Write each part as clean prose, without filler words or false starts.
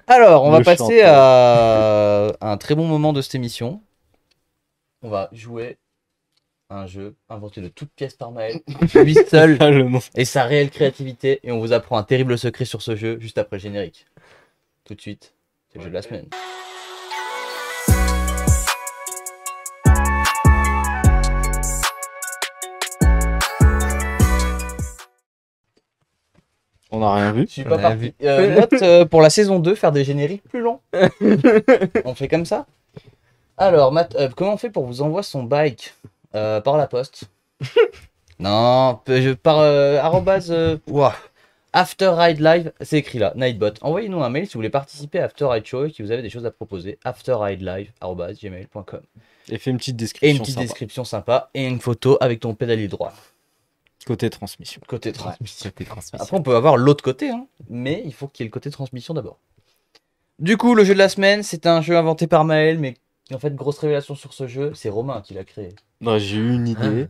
Alors, on va Le passer chanteur. à un très bon moment de cette émission. On va jouer à un jeu inventé de toutes pièces par Maël, lui seul Ah, le nom. et sa réelle créativité. Et on vous apprend un terrible secret sur ce jeu juste après le générique. Tout de suite, c'est le jeu de la semaine. On n'a rien vu. Je suis On pas a parti. Note pour la saison 2, faire des génériques plus longs. On fait comme ça. Alors, Matt, comment on fait pour vous envoyer son bike par la poste? Non, par arrobase, ouah, After Ride Live, c'est écrit là, Nightbot. Envoyez-nous un mail si vous voulez participer à After Ride Show et si vous avez des choses à proposer. afterridelive@gmail.com. Et fait une petite Et description. une petite sympa. description sympa et une photo avec ton pédalier droit. Côté transmission. Côté transmission. C'était transmission. Après, on peut avoir l'autre côté, hein, mais il faut qu'il y ait le côté transmission d'abord. Du coup, le jeu de la semaine, c'est un jeu inventé par Maël, mais en fait, grosse révélation sur ce jeu, c'est Romain qui l'a créé. Non, j'ai eu une idée.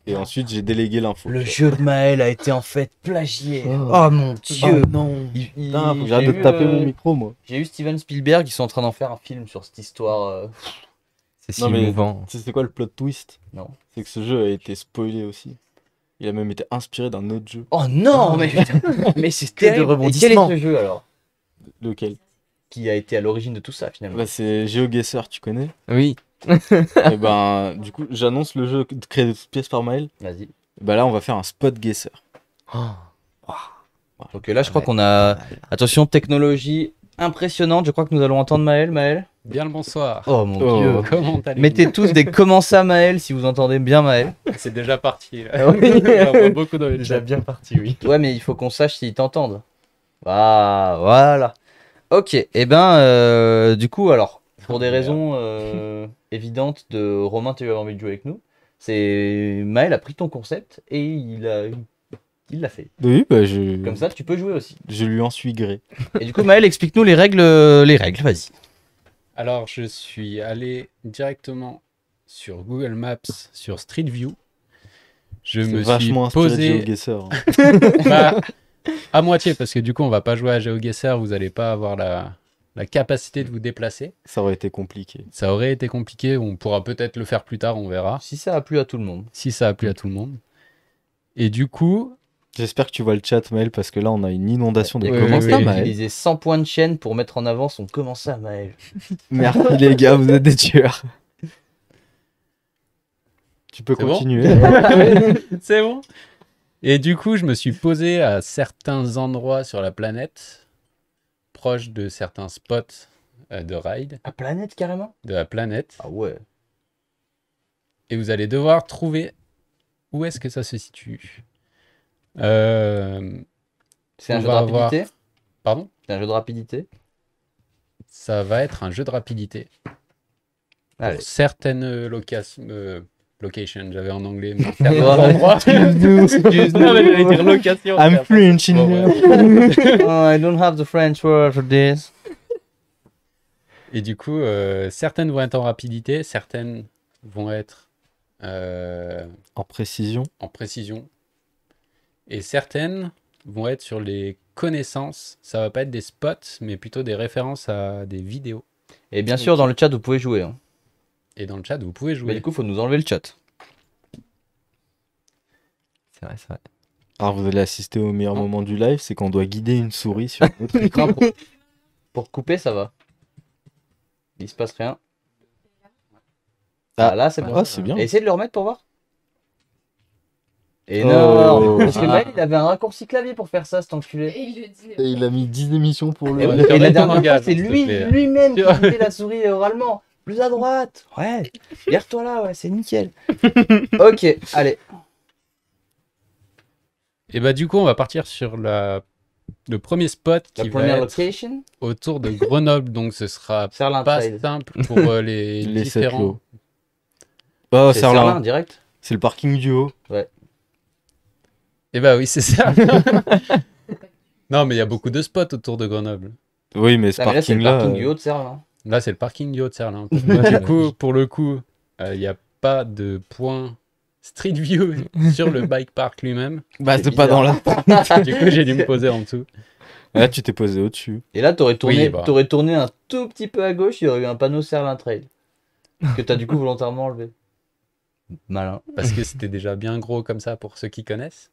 Et ensuite, j'ai délégué l'info. Le jeu de Maël a été en fait plagié. Oh. Oh mon dieu. non. Putain, faut que J'ai j'arrête de eu, taper mon micro, moi. J'ai eu Steven Spielberg, ils sont en train d'en faire un film sur cette histoire. C'est si Non, mais émouvant. tu sais, c'est quoi le plot twist? Non. C'est que ce jeu a été spoilé aussi. Il a même été inspiré d'un autre jeu. Oh non, mais putain, mais c'est Que de terrible. Et quel est rebondissements. ce jeu alors Lequel? qui a été à l'origine de tout ça finalement? Bah, c'est GeoGuessr, tu connais? Oui. Et ben, du coup, j'annonce le jeu créé de toutes pièces par Maël. Vas-y. Bah là, on va faire un spot guesser. Oh. Donc là, je crois Ouais. qu'on a. Attention, technologie impressionnante. Je crois que nous allons entendre Maël. Maël. Bien le bonsoir. Oh mon Oh. dieu. Comment allez-vous? Mettez tous des comment ça Maël si vous entendez bien Maël. C'est déjà parti. Là. Ah oui. J'en vois beaucoup dans le Déjà chat. bien parti, oui. Ouais, mais il faut qu'on sache s'ils t'entendent. Ah, voilà. Ok, et ben, du coup, alors, pour des raisons évidentes de Romain, tu avais envie de jouer avec nous, c'est Maël a pris ton concept et il l'a fait. Oui, bah, Comme ça, tu peux jouer aussi. je lui en suis gré. Et du coup, Maël, explique-nous les règles, vas-y. Alors, je suis allé directement sur Google Maps, sur Street View. Je C'est me suis vachement inspiré de posé GeoGuessr. Hein. bah, à moitié, parce que du coup, on va pas jouer à GeoGuessr, vous n'allez pas avoir la capacité de vous déplacer. Ça aurait été compliqué. Ça aurait été compliqué, on pourra peut-être le faire plus tard, on verra, Si ça a plu à tout le monde. si ça a plu à tout le monde. Et du coup, J'espère que tu vois le chat, Maël, parce que là, on a une inondation de Il a Oui, commentaires. commencé à oui. utiliser 100 points de chaîne pour mettre en avant son comment ça Maël. Merci les gars, vous êtes des tueurs. Tu peux C'est bon continuer. c'est bon. Et du coup, je me suis posé à certains endroits sur la planète, proches de certains spots de ride À planète carrément? de la planète. Ah ouais. Et vous allez devoir trouver où est-ce que ça se situe. Euh, C'est un On jeu de va avoir- rapidité? Pardon? C'est un jeu de rapidité? Ça va être un jeu de rapidité. Allez. Pour certaines locations, j'avais en anglais. Mais Ouais. certains endroits. Excuse-nous. Non, mais j'allais dire location. I'm French in Bon, here. ouais. Oh, I don't have the French word for this. Et du coup, certaines vont être en rapidité, certaines vont être En précision. en précision. Et certaines vont être sur les connaissances. Ça va pas être des spots, mais plutôt des références à des vidéos. Et bien sûr, dans le chat, vous pouvez jouer. Hein. Et dans le chat, vous pouvez Mais jouer. du coup, il faut nous enlever le chat. C'est vrai, c'est vrai. Alors, vous allez assister au meilleur moment du live, c'est qu'on doit guider une souris sur notre écran. Non, pour couper, ça va. Il se passe rien. Ah, là, c'est bon. Ah, c'est bien. Et essayez de le remettre pour voir. Oh. Énorme. Parce que Maël, il avait un raccourci clavier pour faire ça, cet enculé. Et il le dit. Et il a mis 10 émissions pour le. Et, Ouais, et la remets ton dernière fois, langage, c'est s'il te lui, plaît. lui-même qui faisait la souris oralement. Plus à droite. Ouais. Garde-toi là, ouais, c'est nickel. Ok, allez. Et bah, du coup, on va partir sur le premier spot La qui va première être location, autour de Grenoble. Donc, ce sera Serlin pas Trail. simple pour les Les sept différents. lots. Oh, C'est Serlin. Serlin, direct. C'est le parking du haut. Et bah oui, c'est ça. Non, mais il y a beaucoup de spots autour de Grenoble. Oui, mais ce Ah, mais là, c'est le parking-là. parking du haut de Serlin. Là, c'est le parking du Haut-de-Serlin. Du coup, pour le coup, il n'y a pas de point Street View sur le bike park lui-même. Bah, C'est c'est pas dans la. Du coup, j'ai dû me poser en dessous. Là, tu t'es posé au-dessus. Et là, t'aurais tourné, Oui, bah. t'aurais tourné un tout petit peu à gauche, il y aurait eu un panneau Serlin Trail. Que t'as du coup volontairement enlevé. Malin. Parce que c'était déjà bien gros comme ça pour ceux qui connaissent.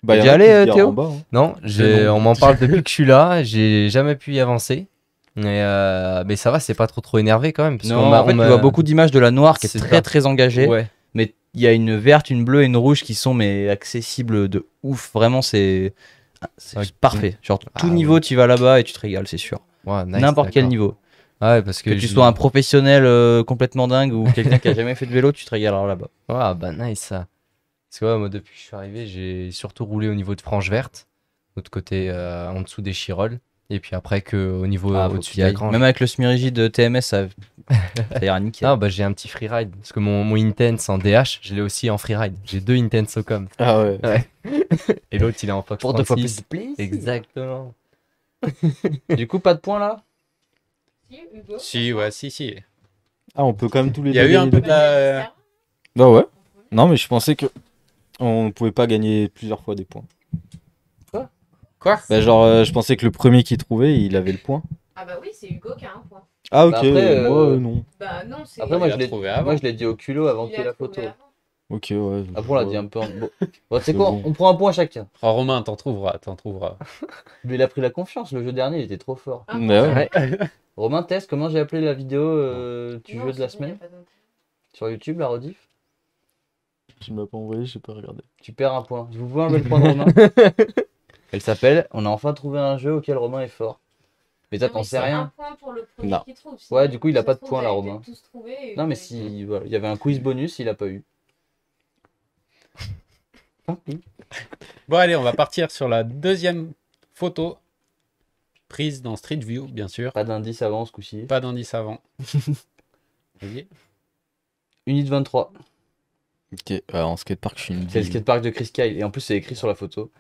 Bah, T'es y en déjà a qui allé, se garent Théo en bas, hein. Non, Non. on m'en parle depuis que je suis là, j'ai jamais pu y avancer. Mais ça va, c'est pas trop énervé quand même. Parce qu'on Non, m'a- en fait, on tu m'a- vois beaucoup d'images de la noire qui est C'est très ça. très engagée. Ouais. Mais il y a une verte, une bleue et une rouge qui sont mais accessibles de ouf. Vraiment, c'est Ouais. parfait. Genre, Ah tout niveau, ouais. tu vas là-bas et tu te régales, c'est sûr. Ouais, nice, N'importe quel d'accord. niveau. Ah ouais, parce Que que tu j'ai- sois un professionnel complètement dingue ou quelqu'un qui a jamais fait de vélo, tu te régaleras là-bas. Ah bah nice ça. Parce que ouais, moi depuis que je suis arrivé, j'ai surtout roulé au niveau de Franche Verte, l'autre côté en dessous des Chirolles, et puis après que au niveau Ah, faut au-dessus que de tu la ailles. Grange. Même avec le semi-rigide TMS, ça ira nickel. Ah bah j'ai un petit freeride, parce que mon Intense en DH, je l'ai aussi en freeride. J'ai 2 Intense Ocom. Ah ouais. Et l'autre il est en Fox Pour 2 fois plus 36. de plaisir. Exactement. Du coup, pas de points là. Si, Hugo. Si, ouais, si. Ah, on peut quand même tous les Il y a deux eu un gagner peu des de la... Bah ouais. Non, mais je pensais que on pouvait pas gagner plusieurs fois des points. Quoi? Bah genre, je pensais que le premier qui trouvait, il avait le point. Ah bah oui, c'est Hugo qui a un point. Ah ok, Bah après, moi non. Bah non, c'est... Après, Il moi a je l'ai trouvé avant. moi, je l'ai dit au culot avant il qu'il y ait a la trouvé photo. avant. Ok, ouais. Après, on l'a dit un peu en... Bon, c'est C'est quoi bon. On prend un point chacun. Oh, Romain, t'en trouveras. Lui, il a pris la confiance. Le jeu dernier, il était trop fort. Un Bah point. ouais. Romain, teste comment j'ai appelé la vidéo du Non, jeu de la c'est bon, y a semaine pas d'intérêt. sur YouTube, la rediff. Tu m'as pas envoyé, j'ai pas regardé. Tu perds un point. Vous pouvez enlever le point de Romain. Elle s'appelle On a enfin trouvé un jeu auquel Romain est fort. Mais toi, Non, t'en mais sais c'est rien. un point pour le premier Non. qui trouve. Ouais, du coup, il a ça pas se de trouve, point, vous là, avez Romain. peut-être tous trouvé et Non, vous mais avez si, voilà, il y avait un quiz bonus, il a pas eu. Bon, allez, on va partir sur la deuxième photo. Prise dans Street View, bien sûr. Pas d'indice avant ce coup-ci. Pas d'indice avant. Vas-y. Unit 23. Ok, en skatepark, je suis une C'est le skatepark de Chris Kyle. Et en plus, c'est écrit sur la photo.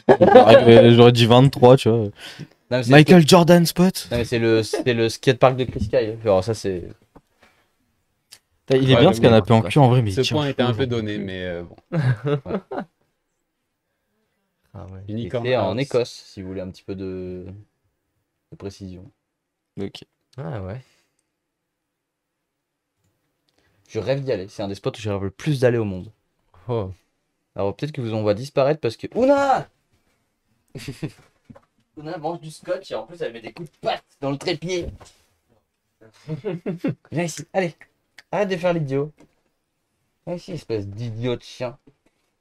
J'aurais dit 23, tu vois. Non, mais c'est Michael Jordan spot. Non, mais c'est le skatepark de Chris Kyle. Genre, ça, c'est. Il est Ouais, bien mais ce canapé en cul en vrai, mais Ce il tient point était chaud, un peu genre. donné, mais bon. Ah ouais. Et Unicorn c'est en House. Écosse, si vous voulez un petit peu de précision. Ok. Ah ouais. Je rêve d'y aller. C'est un des spots où je rêve le plus d'aller au monde. Oh. Alors, peut-être que vous on va disparaître parce que. Ouna Ouna mange du scotch et en plus, elle met des coups de patte dans le trépied. Viens ici, allez. Arrête de faire l'idiot. Viens ici, espèce d'idiot de chien.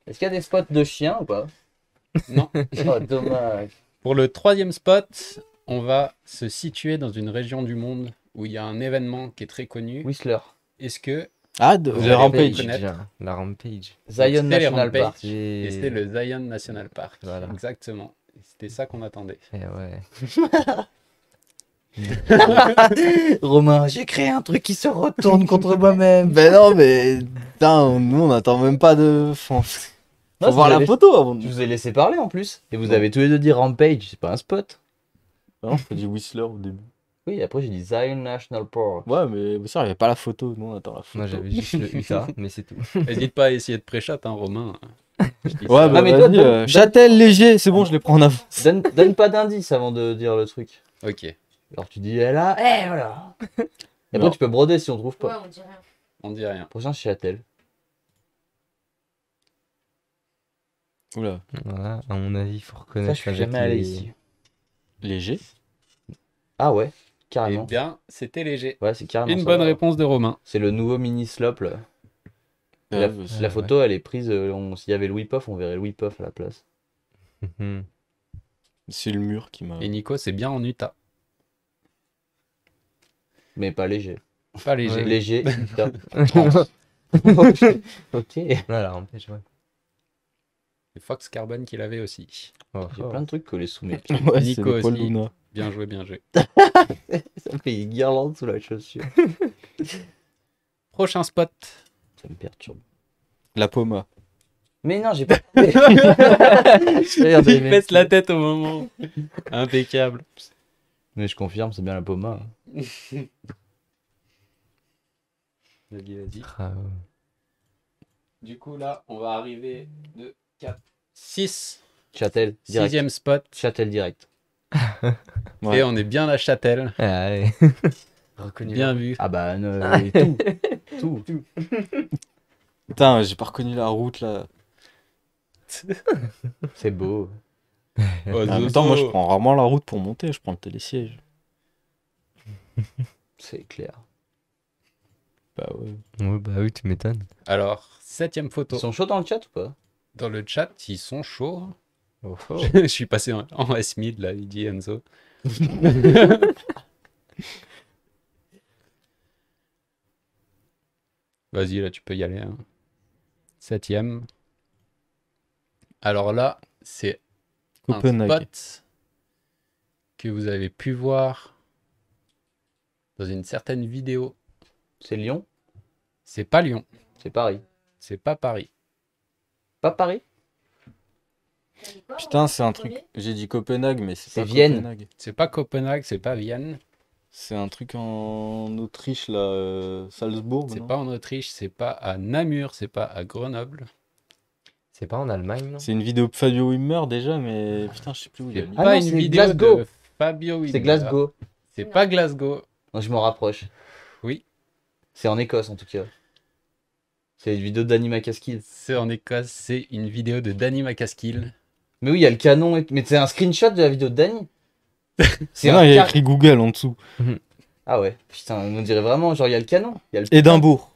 Est-ce qu'il y a des spots de chiens ou pas? Non. Oh, dommage. Pour le troisième spot, on va se situer dans une région du monde où il y a un événement qui est très connu. Whistler. Est-ce que Ah, Vous le allez Rampage. connaître. Déjà, la Rampage. Zion C'était les National Rampage. Park. Et c'était le Zion National Park. Voilà. Exactement. Et c'était ça qu'on attendait. Eh ouais. Romain, j'ai créé un truc qui se retourne contre moi-même. Ben non, mais putain, nous on attend même pas de. Faut Non, voir je la vous ai photo avant. Je vous ai laissé parler en plus. Et vous Bon. avez tous les deux dit Rampage, c'est pas un spot. Non, j'ai dit Whistler au début. Oui, après j'ai dit Zion National Park. Ouais, mais ça, il n'y avait pas la photo. Nous on attend la photo. Moi j'avais juste le Utah, mais c'est tout. N'hésite pas à essayer de pré-chat, hein, Romain. Je dis Ouais, ça. bah Ah, mais toi, vas-y, donne- Châtel léger, c'est bon, je les prends en avance. Donne pas d'indice avant de dire le truc. Ok, Alors tu dis elle a, voilà. Et Non. après tu peux broder si on trouve Ouais, pas. on dit rien. on dit rien. Prochain c'est Châtel. Oula. Voilà, à mon avis, il faut Ça, reconnaître je suis avec jamais allé les- ici. Léger. Ah ouais, Eh carrément. bien, c'était léger. Ouais, c'est carrément Une ça. bonne réponse de Romain. C'est le nouveau mini slope là. Ouais, La, bah, c'est- la photo elle est prise, s'il y avait le whip-off, on verrait le whip-off à la place. Mhm. C'est le mur qui m'a. Et Nico, c'est bien en Utah. Mais pas léger. Pas léger. Léger, Utah. Ok. Voilà, Rampage, ouais. C'est Fox Carbon qui l'avait aussi. Oh, J'ai oh. plein de trucs collés sous mes pieds. Ouais, c'est Nico le Paul aussi. Luna. Bien joué, bien joué. Ça me fait une guirlande sous la chaussure. Prochain spot. Ça me perturbe. La Poma. Mais non, j'ai pas. Regardez, Il mec. pèse la tête au moment. Impeccable. Mais je confirme, c'est bien la Poma. Vas-y, vas-y. Ah, ouais. Du coup, là, on va arriver de 4, 6 Châtel, direct. 6e spot. Châtel direct. Ouais. Et on est bien à Châtel. Ah, allez. Reconnu. Bien vu. Ah bah, tout. Putain, j'ai pas reconnu la route là. C'est beau. Oh, En même Zozo. temps, moi je prends rarement la route pour monter, je prends le télésiège. C'est clair. Bah ouais. Ouais, bah oui, tu m'étonnes. Alors, 7e photo. Ils sont chauds dans le chat ou pas? Dans le chat, ils sont chauds. Oh, oh. Je suis passé en S-Mid, là, il dit Enzo. Vas-y, là, tu peux y aller. Hein. 7e. Alors là, c'est un Copenhague. spot que vous avez pu voir dans une certaine vidéo. C'est Lyon? C'est pas Lyon, C'est Paris. c'est pas Paris. Pas Paris? Putain, c'est un truc. J'ai dit Copenhague, mais c'est C'est pas Vienne. Copenhague. C'est pas Copenhague, c'est pas Vienne, C'est un truc en Autriche là, Salzbourg. c'est non pas en Autriche, c'est pas à Namur, c'est pas à Grenoble. C'est pas en Allemagne, non? C'est une vidéo de Fabio Wimmer déjà, mais putain, je sais plus où il C'est est. Ah pas non, une c'est vidéo Glasgow. de Fabio Wimmer. C'est Glasgow. C'est pas Glasgow. Non, je m'en rapproche. Oui. C'est en Écosse en tout cas. C'est une vidéo d'Anima Caskill. C'est en Écosse, c'est une vidéo de Danny McCaskill. Mais oui, il y a le canon. Mais c'est un screenshot de la vidéo de Danny. C'est Non, un il y a car- écrit Google en dessous. Ah ouais. Putain, on dirait vraiment, genre il y a le canon. Il y a le... Édimbourg.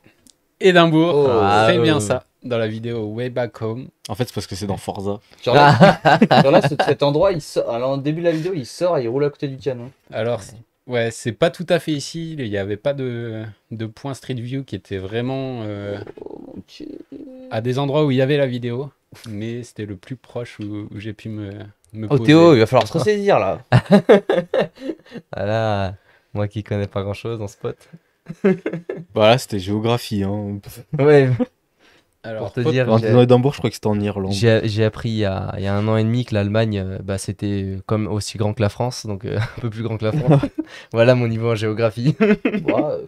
Édimbourg, Oh. c'est Ah, bien ça. Dans la vidéo Way Back Home. En fait, c'est parce que c'est dans Forza. Genre là, genre là, cet endroit, il sort. Alors, au début de la vidéo, il sort et il roule à côté du canon. Alors, ouais, c'est pas tout à fait ici. Il n'y avait pas de point Street View qui était vraiment Oh mon dieu. à des endroits où il y avait la vidéo. Mais c'était le plus proche où j'ai pu me Oh poser. Théo, il va falloir se ressaisir là. Ah là, moi qui connais pas grand chose en spot. Voilà, c'était géographie. Hein. Ouais, Alors, pour te faut- dire, Dans Édimbourg, je crois que c'était en Irlande. j'ai appris il y a 1 an et demi que l'Allemagne, bah, c'était comme aussi grand que la France, donc un peu plus grand que la France. Voilà mon niveau en géographie. Ouais,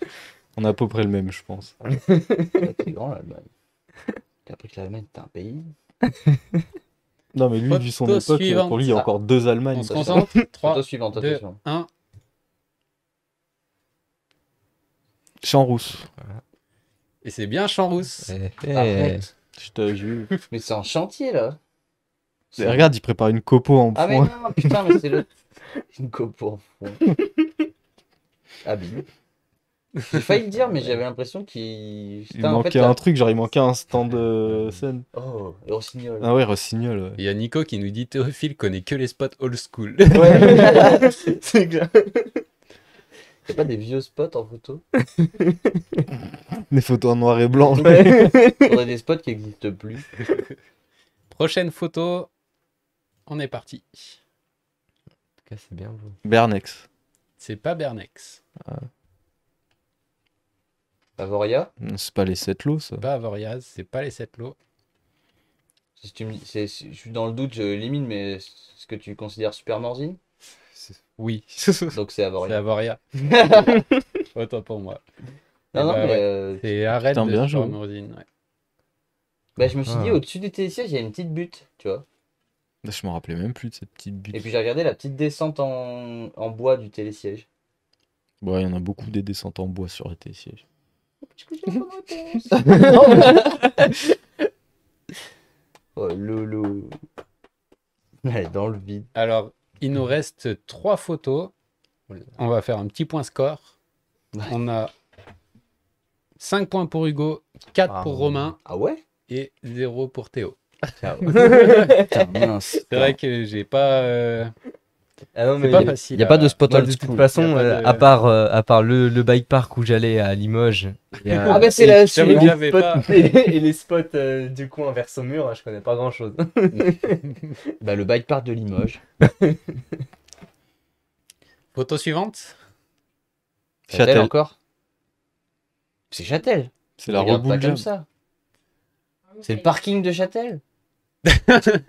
On a à peu près le même, je pense. c'est grand l'Allemagne. T'as appris que l'Allemagne c'était un pays. Non, mais lui, vu son Photo époque, suivante. pour lui, il y a Ah. encore 2 Allemagnes. on se ça, concentre. 3, Photo suivante, 2, attention. 1. Champ rousse. Et c'est bien Champs-Rousse. Arrête. Je te jure. Mais c'est en chantier là. Regarde, il prépare une copo en Ah mais point. non, putain, mais c'est le... Une copo en fond. Habile. J'ai failli le dire, mais j'avais l'impression qu'il... Il Putain, en fait, manquait là- un truc, genre il manquait un stand de scène. Oh, et Rossignol. Ah ouais, Rossignol. Ouais. Il y a Nico qui nous dit Théophile connaît que les spots old school. Ouais. C'est clair. Y'a pas des vieux spots en photo? Des photos en noir et blanc. Faudrait des spots qui n'existent plus. Prochaine photo. On est parti. En tout cas, c'est bien vous. Bernex. C'est pas Bernex. Avoria? C'est pas les 7 lots, ça. C'est pas Avoriaz. C'est pas les 7 lots. Si tu me dis- je suis dans le doute, je élimine, mais est-ce que tu considères Super Morzine? Oui. Donc c'est C'est Avoria. Avoria. Autant pour moi. Non, non, bah mais ouais. C'est arrête Putain, de bien Super joué. Morzine, ouais. bah, je me suis dit, Ah. au-dessus du télésiège, il y a une petite butte, tu vois. Je me rappelais même plus de cette petite butte. Et puis j'ai regardé la petite descente en bois du télésiège. Ouais, il y en a beaucoup des descentes en bois sur les télésièges. Oh, Lolo. Elle est dans le vide. Alors, il nous reste 3 photos. On va faire un petit point score. Ouais. On a 5 points pour Hugo, 4 Ah, pour Romain Ah ouais? et 0 pour Théo. Putain, mince. C'est vrai que j'ai pas. Ah non, C'est mais pas il facile n'y a pas de à- spot Moi, old de school. toute De toute façon, Y a pas de- à part le bike park où j'allais à Limoges. Ah bah c'est la J'avoue que j'avais pas. Et les spots du coin vers Saumur, je connais pas grand chose. Bah le bike park de Limoges. Photo suivante. Châtel Châtel. encore? C'est Châtel. C'est la Regarde pas reboule comme jam. ça. C'est le parking de Châtel.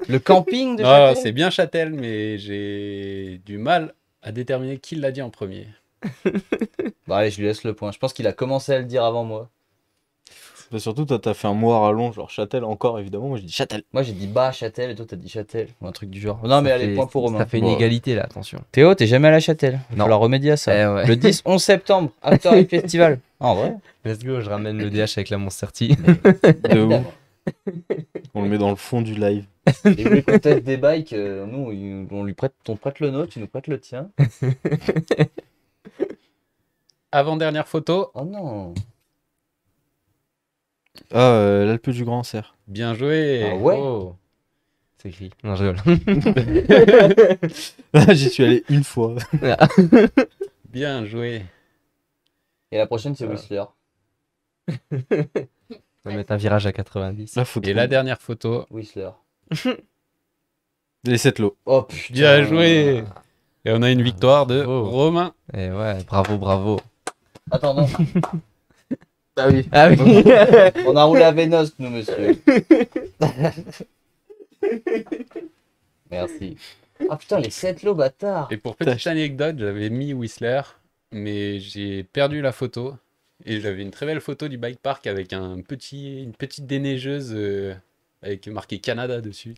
Le camping de Non, Châtel. c'est bien Châtel, mais j'ai du mal à déterminer qui l'a dit en premier. Bon allez, je lui laisse le point. Je pense qu'il a commencé à le dire avant moi. Bah, surtout, toi, t'as fait un mot à rallonge, genre Châtel encore, évidemment. Moi, je dis Châtel. Moi j'ai dit bas Châtel et toi t'as dit Châtel. Ou un truc du genre. Non mais Ça allez, fait- point pour Romain. Ça fait une Bon. égalité là, attention. Théo, t'es jamais allé à Châtel. Il va Non. falloir remédier à ça. Eh ouais. Le 10-11 septembre, After Eight Festival. Ah, en vrai. Let's go, je ramène le DH avec la Monster Tea. De ouf. On le met dans le fond du live. Et vous voulez qu'on teste des bikes, nous on prête le nôtre, tu nous prêtes le tien. Avant-dernière photo. Oh non. Ah, l'Alpe du Grand Cerf. Bien joué. Ah ouais. Oh. C'est écrit. Non, je rigole. Ah, j'y suis allé une fois. Bien joué. Et la prochaine c'est Whistler. On va mettre un virage à 90. La photo. Et la dernière photo. Whistler. Les 7 lots. Oh putain. Bien joué. Et on a une victoire de Bravo. Romain. Et ouais, bravo, bravo. Attends, non. Ah oui. Ah oui. On a roulé à Vénost, nous, monsieur. Merci. Ah putain, les 7 lots, bâtard. Et pour petite anecdote, j'avais mis Whistler, mais j'ai perdu la photo. Et j'avais une très belle photo du bike park avec une petite déneigeuse avec marqué Canada dessus.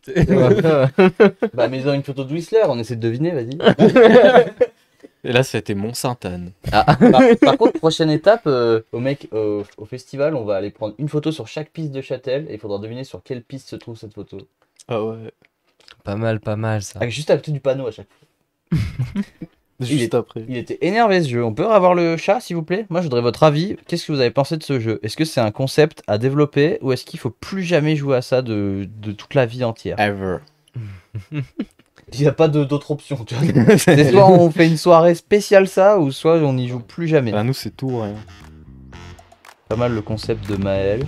Bah, mais ils ont une photo de Whistler, on essaie de deviner, vas-y. Et là, c'était Mont-Sainte-Anne. Par contre, prochaine étape, au festival, on va aller prendre une photo sur chaque piste de Châtel et il faudra deviner sur quelle piste se trouve cette photo. Ah ouais. Pas mal ça. Juste à côté du panneau à chaque fois. Juste après. Il était énervé ce jeu. On peut avoir le chat, s'il vous plaît? Moi, je voudrais votre avis. Qu'est-ce que vous avez pensé de ce jeu? Est-ce que c'est un concept à développer ou est-ce qu'il faut plus jamais jouer à ça de toute la vie entière? Ever. Il n'y a pas d'autre option, tu vois. C'est soit on fait une soirée spéciale ça, ou soit on n'y joue plus jamais. Bah, nous, c'est tout, rien. Pas mal le concept de Maël.